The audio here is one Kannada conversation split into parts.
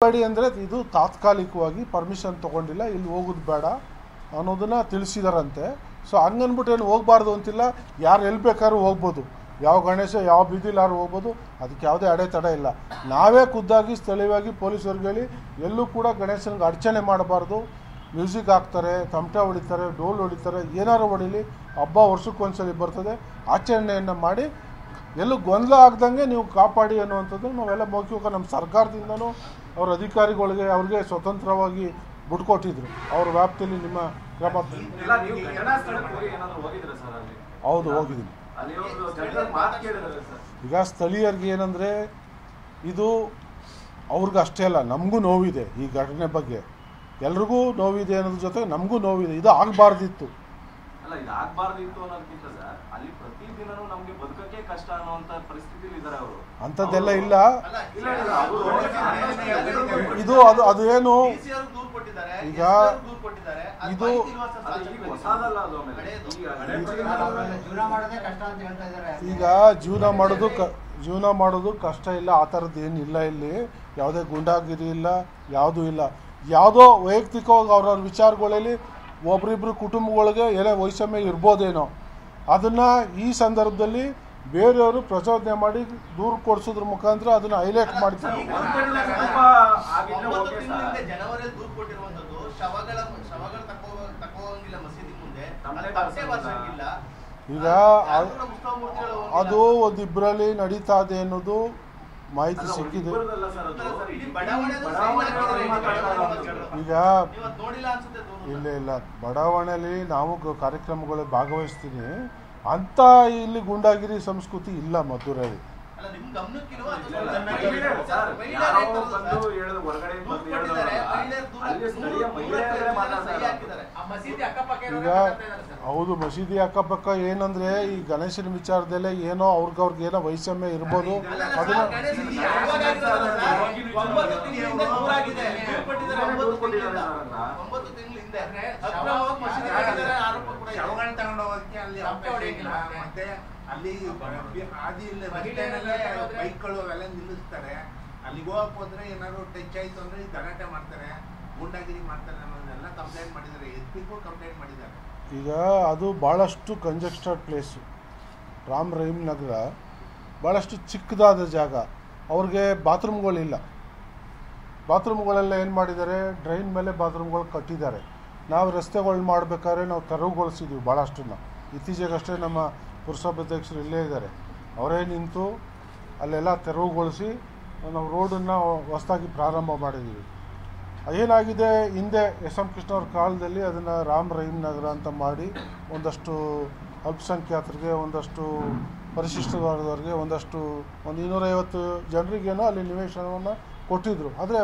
ಬೇಡಿ ಅಂದರೆ ಇದು ತಾತ್ಕಾಲಿಕವಾಗಿ ಪರ್ಮಿಷನ್ ತೊಗೊಂಡಿಲ್ಲ, ಇಲ್ಲಿ ಹೋಗೋದು ಬೇಡ ಅನ್ನೋದನ್ನು ತಿಳಿಸಿದಾರಂತೆ. ಸೊ ಹಂಗನ್ಬಿಟ್ಟು ಏನು ಹೋಗಬಾರ್ದು ಅಂತಿಲ್ಲ, ಯಾರು ಎಲ್ಲಿ ಬೇಕಾದ್ರೂ ಹೋಗ್ಬೋದು, ಯಾವ ಗಣೇಶ ಯಾವ ಬೀದಿಲಾರು ಹೋಗ್ಬೋದು, ಅದಕ್ಕೆ ಯಾವುದೇ ಅಡೆತಡೆ ಇಲ್ಲ. ನಾವೇ ಖುದ್ದಾಗಿ ಸ್ಥಳೀಯವಾಗಿ ಪೊಲೀಸರಿಗೆ ಹೇಳಿ ಎಲ್ಲೂ ಕೂಡ ಗಣೇಶನಿಗೆ ಅಡಚಣೆ ಮಾಡಬಾರ್ದು. ಮ್ಯೂಸಿಕ್ ಹಾಕ್ತಾರೆ, ತಮಟೆ ಹೊಡಿತಾರೆ, ಡೋಲ್ ಹೊಡಿತಾರೆ, ಏನಾರು ಹೊಡಿಲಿ, ಹಬ್ಬ ವರ್ಷಕ್ಕೊಂದ್ಸಲಿ ಬರ್ತದೆ, ಆಚರಣೆಯನ್ನು ಮಾಡಿ ಎಲ್ಲೂ ಗೊಂದಲ ಆಗ್ದಂಗೆ ನೀವು ಕಾಪಾಡಿ ಅನ್ನುವಂಥದ್ದು ನಾವೆಲ್ಲ ಮೌಖಿಕ ನಮ್ಮ ಸರ್ಕಾರದಿಂದನೂ ಅವ್ರ ಅಧಿಕಾರಿಗಳಿಗೆ ಅವ್ರಿಗೆ ಸ್ವತಂತ್ರವಾಗಿ ಬಿಟ್ಕೊಟ್ಟಿದ್ರು. ಅವ್ರ ವ್ಯಾಪ್ತಿಯಲ್ಲಿ ನಿಮ್ಮ ಕ್ರಮ. ಹೌದು, ಹೋಗಿದ್ದೀನಿ. ಈಗ ಸ್ಥಳೀಯರಿಗೆ ಏನಂದರೆ ಇದು ಅವ್ರಿಗೆ ಅಷ್ಟೇ ಅಲ್ಲ, ನಮಗೂ ನೋವಿದೆ ಈ ಘಟನೆ ಬಗ್ಗೆ, ಎಲ್ರಿಗೂ ನೋವಿದೆ ಅನ್ನೋದ್ರ ಜೊತೆಗೆ ನಮಗೂ ನೋವಿದೆ. ಇದು ಆಗಬಾರ್ದಿತ್ತು. ಅಲ್ಲ, ಇದು ಆಗಬಾರ್ದಿತ್ತು ಅನ್ನೋದಕ್ಕಿಂತ ಸರ್, ಅಲ್ಲಿ ಪ್ರತಿದಿನನೂ ನಮಗೆ ಬದುಕಕ್ಕೆ ಕಷ್ಟ ಅನ್ನುವಂತ ಪರಿಸ್ಥಿತಿಯಲ್ಲಿ ಇದ್ದಾರೆ ಅವರು. ಅಂಥದ್ದೆಲ್ಲ ಇಲ್ಲ. ಇದು ಅದು ಏನು ಈಗ ಇದು ಈಗ ಜೀವನ ಮಾಡೋದು ಕಷ್ಟ ಇಲ್ಲ, ಆ ಥರದ್ದು ಏನಿಲ್ಲ. ಇಲ್ಲಿ ಯಾವುದೇ ಗುಂಡಾಗಿರಿ ಇಲ್ಲ, ಯಾವುದೂ ಇಲ್ಲ. ಯಾವುದೋ ವೈಯಕ್ತಿಕವಾಗಿ ಅವ್ರವ್ರ ವಿಚಾರಗಳಲ್ಲಿ ಒಬ್ರಿಬ್ರು ಕುಟುಂಬಗಳಿಗೆ ಏನೇ ವೈಷಮ್ಯ ಇರ್ಬೋದೇನೋ, ಅದನ್ನು ಈ ಸಂದರ್ಭದಲ್ಲಿ ಬೇರೆಯವರು ಪ್ರಚೋದನೆ ಮಾಡಿ ದೂರು ಕೊಡಿಸೋದ್ರ ಮುಖಾಂತರ ಅದನ್ನು ಹೈಲೈಟ್ ಮಾಡ್ತಾರೆ. ಈಗ ಅದು ಒಂದಿಬ್ಬರಲ್ಲಿ ನಡೀತಾ ಇದೆ ಅನ್ನೋದು ಮಾಹಿತಿ ಸಿಕ್ಕಿದೆ. ಈಗ ಇಲ್ಲ ಬಡಾವಣೆಯಲ್ಲಿ ನಾವು ಕಾರ್ಯಕ್ರಮಗಳು ಭಾಗವಹಿಸ್ತೀನಿ ಅಂತ, ಇಲ್ಲಿ ಗುಂಡಾಗಿರಿ ಸಂಸ್ಕೃತಿ ಇಲ್ಲ ಮದ್ದೂರಲ್ಲಿ. ಈಗ ಹೌದು, ಮಸೀದಿ ಅಕ್ಕಪಕ್ಕ ಏನಂದ್ರೆ ಈ ಗಣೇಶನ ವಿಚಾರದಲ್ಲೇ ಏನೋ ಅವ್ರಿಗೆ ಏನೋ ವೈಷಮ್ಯ ಇರ್ಬೋದು. ಅದನ್ನ ಅಲ್ಲಿ ಬೈಕ್ಗಳು ಅವೆಲ್ಲ ನಿಲ್ಲಿಸ್ತಾರೆ. ಅಲ್ಲಿಗೆ ಹೋಗಕ್ ಹೋದ್ರೆ ಏನಾದ್ರು ಟಚ್ ಆಯ್ತು ಅಂದ್ರೆ ಗಲಾಟೆ ಮಾಡ್ತಾರೆ, ಗೂಂಡಾಗಿರಿ ಮಾಡ್ತಾರೆ ಅನ್ನೋದನ್ನೆಲ್ಲ ಕಂಪ್ಲೇಂಟ್ ಮಾಡಿದ್ದಾರೆ. ಎಸ್ಪಿಗೂ ಕಂಪ್ಲೇಂಟ್ ಮಾಡಿದ್ದಾರೆ. ಈಗ ಅದು ಭಾಳಷ್ಟು ಕಂಜೆಸ್ಟೆಡ್ ಪ್ಲೇಸು. ರಾಮ್ ರಹೀಮ್ ನಗರ ಭಾಳಷ್ಟು ಚಿಕ್ಕದಾದ ಜಾಗ, ಅವ್ರಿಗೆ ಬಾತ್ರೂಮ್ಗಳಿಲ್ಲ. ಬಾತ್ರೂಮ್ಗಳೆಲ್ಲ ಏನು ಮಾಡಿದ್ದಾರೆ, ಡ್ರೈನ್ ಮೇಲೆ ಬಾತ್ರೂಮ್ಗಳು ಕಟ್ಟಿದ್ದಾರೆ. ನಾವು ರಸ್ತೆಗಳು ಮಾಡಬೇಕಾದ್ರೆ ನಾವು ತೆರವುಗೊಳಿಸಿದ್ವಿ ಭಾಳಷ್ಟನ್ನು. ಇತ್ತೀಚೆಗಷ್ಟೇ ನಮ್ಮ ಪುರಸಭಾಧ್ಯಕ್ಷರು ಇಲ್ಲೇ ಇದ್ದಾರೆ, ಅವರೇ ನಿಂತು ಅಲ್ಲೆಲ್ಲ ತೆರವುಗೊಳಿಸಿ ನಾವು ರೋಡನ್ನು ಹೊಸದಾಗಿ ಪ್ರಾರಂಭ ಮಾಡಿದ್ದೀವಿ. ಏನಾಗಿದೆ, ಹಿಂದೆ ಎಸ್.ಎಂ. ಕೃಷ್ಣ ಅವ್ರ ಕಾಲದಲ್ಲಿ ಅದನ್ನು ರಾಮ್ ರಹೀಮ್ ನಗರ ಅಂತ ಮಾಡಿ ಒಂದಷ್ಟು ಅಲ್ಪಸಂಖ್ಯಾತರಿಗೆ, ಒಂದಷ್ಟು ಪರಿಶಿಷ್ಟ ವರ್ಗದವ್ರಿಗೆ, ಒಂದು 250 ಜನರಿಗೇನೋ ಅಲ್ಲಿ ನಿವೇಶನವನ್ನು ಕೊಟ್ಟಿದ್ದರು. ಆದರೆ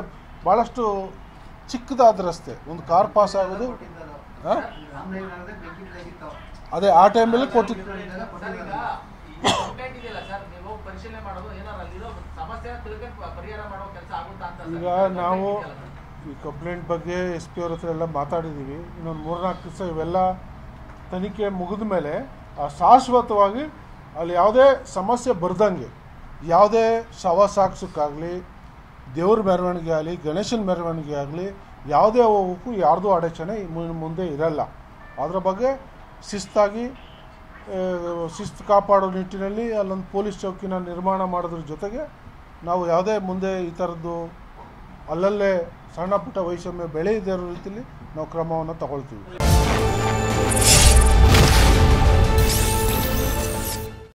ಭಾಳಷ್ಟು ಚಿಕ್ಕದಾದ ರಸ್ತೆ, ಒಂದು ಕಾರ್ ಪಾಸ್ ಆಗೋದು. ಅದೇ ಆ ಟೈಮಲ್ಲಿ ಕೊಟ್ಟಿದ್ದು. ಈಗ ನಾವು ಈ ಕಂಪ್ಲೇಂಟ್ ಬಗ್ಗೆ SP ಅವ್ರ ಹತ್ರ ಎಲ್ಲ ಮಾತಾಡಿದ್ದೀವಿ. ಇನ್ನೊಂದು 3-4 ದಿವಸ ಇವೆಲ್ಲ ತನಿಖೆ ಮುಗಿದ ಮೇಲೆ ಶಾಶ್ವತವಾಗಿ ಅಲ್ಲಿ ಯಾವುದೇ ಸಮಸ್ಯೆ ಬರ್ದಂಗೆ, ಯಾವುದೇ ಶವ ಸಾಕ್ಸೋಕ್ಕಾಗಲಿ, ದೇವ್ರ ಮೆರವಣಿಗೆ ಆಗಲಿ, ಗಣೇಶನ ಮೆರವಣಿಗೆ ಆಗಲಿ, ಯಾವುದೇ ಹೋಗೋಕ್ಕೂ ಯಾರ್ದು ಅಡಚಣೆ ಮುಂದೆ ಇರಲ್ಲ. ಅದರ ಬಗ್ಗೆ ಶಿಸ್ತು ಕಾಪಾಡೋ ನಿಟ್ಟಿನಲ್ಲಿ ಅಲ್ಲೊಂದು ಪೊಲೀಸ್ ಚೌಕಿನ ನಿರ್ಮಾಣ ಮಾಡೋದ್ರ ಜೊತೆಗೆ ನಾವು ಯಾವುದೇ ಮುಂದೆ ಈ ಥರದ್ದು ಅಲ್ಲಲ್ಲೇ ಸಣ್ಣ ಪುಟ್ಟ ವೈಷಮ್ಯ ಬೆಳೆಯದೇ ಇರೋ ರೀತಿಯಲ್ಲಿ ನಾವು ಕ್ರಮವನ್ನು ತಗೊಳ್ತೀವಿ.